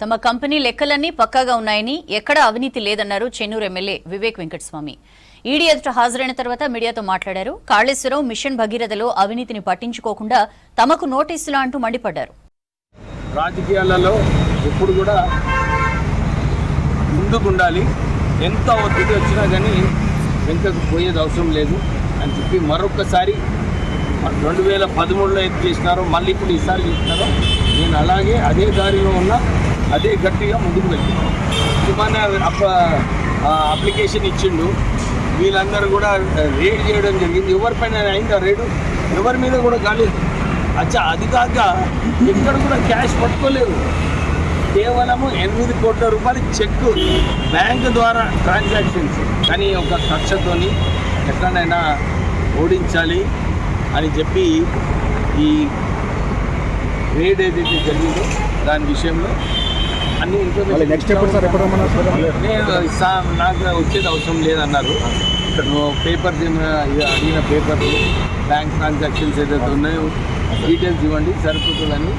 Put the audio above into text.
తమ కంపెనీ లెక్కలన్నీ పక్కాగా ఉన్నాయని, ఎక్కడా అవినీతి లేదన్నారు చెన్నూరు ఎమ్మెల్యే వివేక్ వెంకటస్వామి. ఈడీ ఎదుట హాజరైన తర్వాత మీడియాతో మాట్లాడారు. కాళేశ్వరం మిషన్ భగీరథలో అవినీతిని పట్టించుకోకుండా తమకు నోటీసులా అంటూ మండిపడ్డారు. రాజకీయాలలో ఎప్పుడు కూడా ముందుకుండాలి, ఎంత ఒత్తిడి వచ్చినా కానీ వెనుకకు పోయేది అవసరం లేదు అని చెప్పి మరొకసారి 2013లో ఏది చేసినారో మళ్ళీ ఇప్పుడు ఈసారి చేసినారో నేను అలాగే అదే దారిలో ఉన్నా, అదే గట్టిగా ముందుకు వెళ్తున్నాను. మన అప్లికేషన్ ఇచ్చిండు, వీళ్ళందరూ కూడా రేడ్ చేయడం జరిగింది. ఎవరిపైన అయిందా రేడు? ఎవరి మీద కూడా కాలేదు. అది కాక ఎక్కడ కూడా క్యాష్ పట్టుకోలేదు. కేవలము 8 కోట్ల రూపాయలు చెక్ బ్యాంకు ద్వారా ట్రాన్సాక్షన్స్. కానీ ఒక కక్షతోని ఎక్కడైనా ఓడించాలి అని చెప్పి ఈ రేడ్ ఏదైతే జరిగిందో దాని విషయంలో అన్ని ఇన్ఫర్మేషన్ నాకు వచ్చేది అవసరం లేదన్నారు. పేపర్స్ అడిగిన పేపర్లు, బ్యాంక్ ట్రాన్సాక్షన్స్ ఏదైతే ఉన్నాయో డీటెయిల్స్ ఇవ్వండి సరిపోతుందని